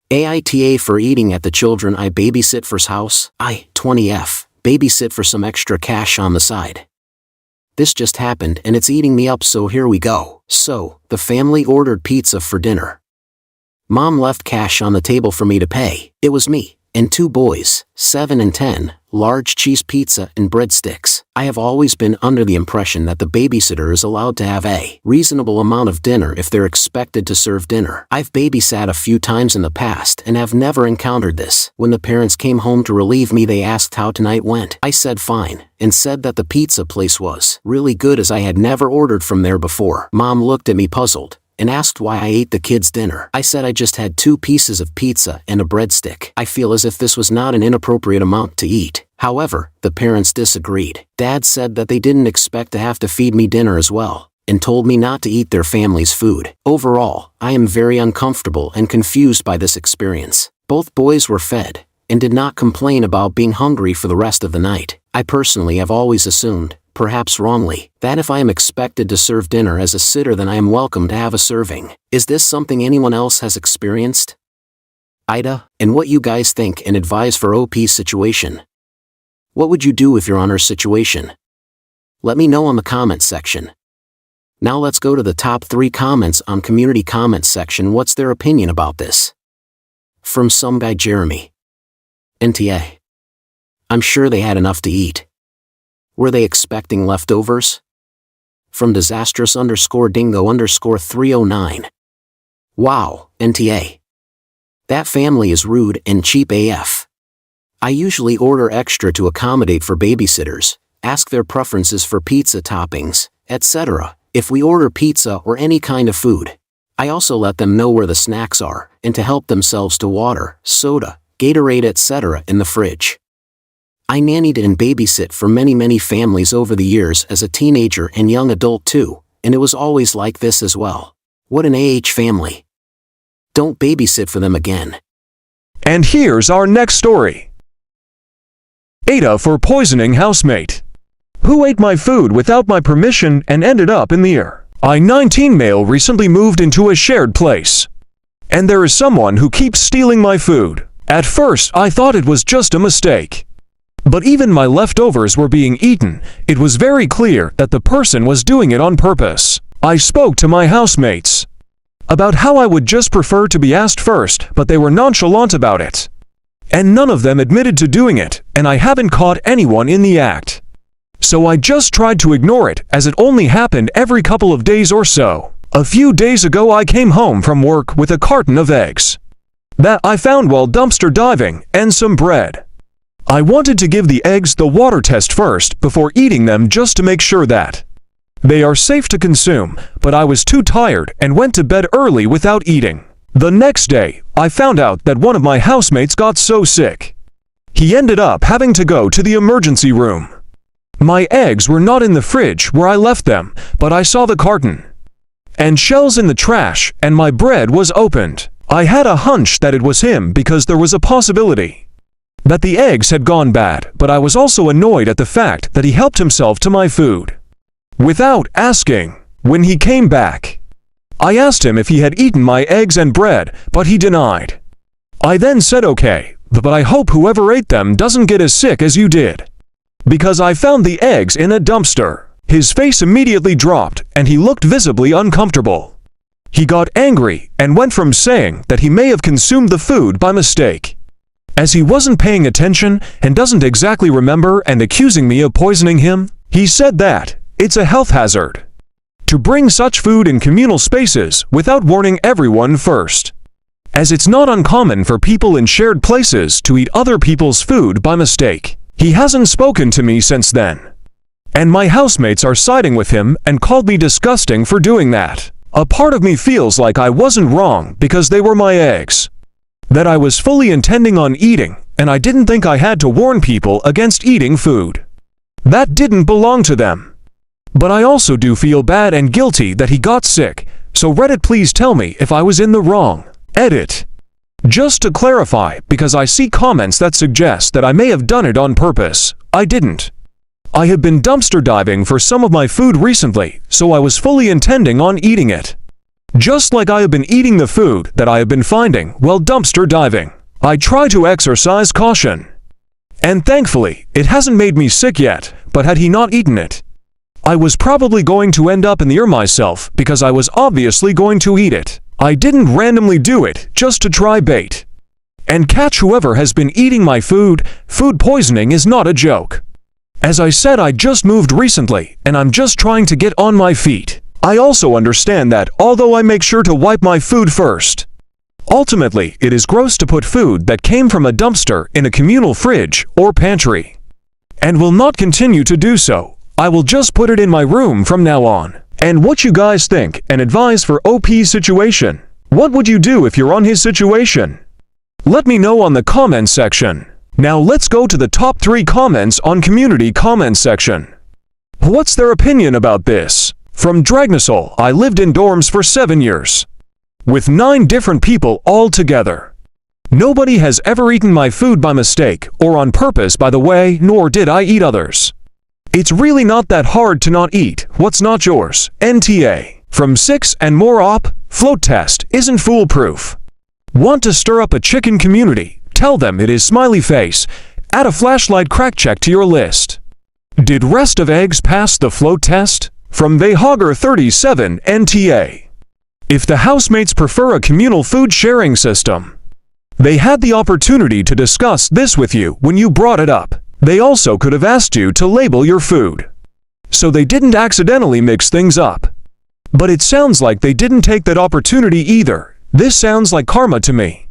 AITA for eating at the children I babysit for's house. 20F, babysit for some extra cash on the side. This just happened and it's eating me up, so here we go. So, the family ordered pizza for dinner. Mom left cash on the table for me to pay. It was me and 2 boys, 7 and 10, large cheese pizza and breadsticks. I have always been under the impression that the babysitter is allowed to have a reasonable amount of dinner if they're expected to serve dinner. I've babysat a few times in the past and have never encountered this. When the parents came home to relieve me, they asked how tonight went. I said fine, and said that the pizza place was really good as I had never ordered from there before. Mom looked at me puzzled and asked why I ate the kids' dinner. I said I just had 2 pieces of pizza and a breadstick. I feel as if this was not an inappropriate amount to eat. However, the parents disagreed. Dad said that they didn't expect to have to feed me dinner as well, and told me not to eat their family's food. Overall, I am very uncomfortable and confused by this experience. Both boys were fed, and did not complain about being hungry for the rest of the night. I personally have always assumed, perhaps wrongly, that if I am expected to serve dinner as a sitter, then I am welcome to have a serving. Is this something anyone else has experienced? AITA, and what you guys think and advise for OP's situation. What would you do if you're on her situation? Let me know on the comments section. Now let's go to the top 3 comments on community comments section. What's their opinion about this? From some guy Jeremy. NTA. I'm sure they had enough to eat. Were they expecting leftovers? From disastrous_dingo_309. Wow, NTA. That family is rude and cheap AF. I usually order extra to accommodate for babysitters, ask their preferences for pizza toppings, etc. if we order pizza or any kind of food. I also let them know where the snacks are, and to help themselves to water, soda, Gatorade, etc. in the fridge. I nannied and babysit for many families over the years as a teenager and young adult too, and it was always like this as well. What an family. Don't babysit for them again. And here's our next story. AITA for poisoning housemate. Who ate my food without my permission and ended up in the ear? I 19 male recently moved into a shared place. And there is someone who keeps stealing my food. At first I thought it was just a mistake. But even my leftovers were being eaten. It was very clear that the person was doing it on purpose. I spoke to my housemates about how I would just prefer to be asked first, but they were nonchalant about it. And none of them admitted to doing it, and I haven't caught anyone in the act. So I just tried to ignore it, as it only happened every couple of days or so. A few days ago I came home from work with a carton of eggs that I found while dumpster diving, and some bread. I wanted to give the eggs the water test first before eating them, just to make sure that they are safe to consume, but I was too tired and went to bed early without eating. The next day, I found out that one of my housemates got so sick. He ended up having to go to the emergency room. My eggs were not in the fridge where I left them, but I saw the carton and shells in the trash, and my bread was opened. I had a hunch that it was him because there was a possibility that the eggs had gone bad, but I was also annoyed at the fact that he helped himself to my food without asking. When he came back, I asked him if he had eaten my eggs and bread, but he denied. I then said, okay, but I hope whoever ate them doesn't get as sick as you did, because I found the eggs in a dumpster. His face immediately dropped and he looked visibly uncomfortable. He got angry and went from saying that he may have consumed the food by mistake, as he wasn't paying attention and doesn't exactly remember, and accusing me of poisoning him. He said that it's a health hazard to bring such food in communal spaces without warning everyone first, as it's not uncommon for people in shared places to eat other people's food by mistake. He hasn't spoken to me since then, and my housemates are siding with him and called me disgusting for doing that. A part of me feels like I wasn't wrong because they were my eggs that I was fully intending on eating, and I didn't think I had to warn people against eating food that didn't belong to them. But I also do feel bad and guilty that he got sick, so Reddit, please tell me if I was in the wrong. Edit. Just to clarify, because I see comments that suggest that I may have done it on purpose. I didn't. I have been dumpster diving for some of my food recently, so I was fully intending on eating it. Just like I have been eating the food that I have been finding while dumpster diving. I try to exercise caution. And thankfully, it hasn't made me sick yet, but had he not eaten it, I was probably going to end up in the ER myself because I was obviously going to eat it. I didn't randomly do it just to try bait. And catch whoever has been eating my food. Food poisoning is not a joke. As I said, I just moved recently, and I'm just trying to get on my feet. I also understand that, although I make sure to wipe my food first. Ultimately, it is gross to put food that came from a dumpster in a communal fridge or pantry. And will not continue to do so. I will just put it in my room from now on. And what you guys think and advise for OP's situation? What would you do if you're on his situation? Let me know on the comment section. Now let's go to the top 3 comments on community comment section. What's their opinion about this? From Dragnosol, I lived in dorms for 7 years. With 9 different people all together. Nobody has ever eaten my food by mistake or on purpose, by the way, nor did I eat others. It's really not that hard to not eat what's not yours. NTA. From 6 and more op, float test isn't foolproof. Want to stir up a chicken community? Tell them it is smiley face. Add a flashlight crack check to your list. Did rest of eggs pass the float test? From Vehogger 37 NTA. If the housemates prefer a communal food sharing system, they had the opportunity to discuss this with you when you brought it up. They also could have asked you to label your food, so they didn't accidentally mix things up. But it sounds like they didn't take that opportunity either. This sounds like karma to me.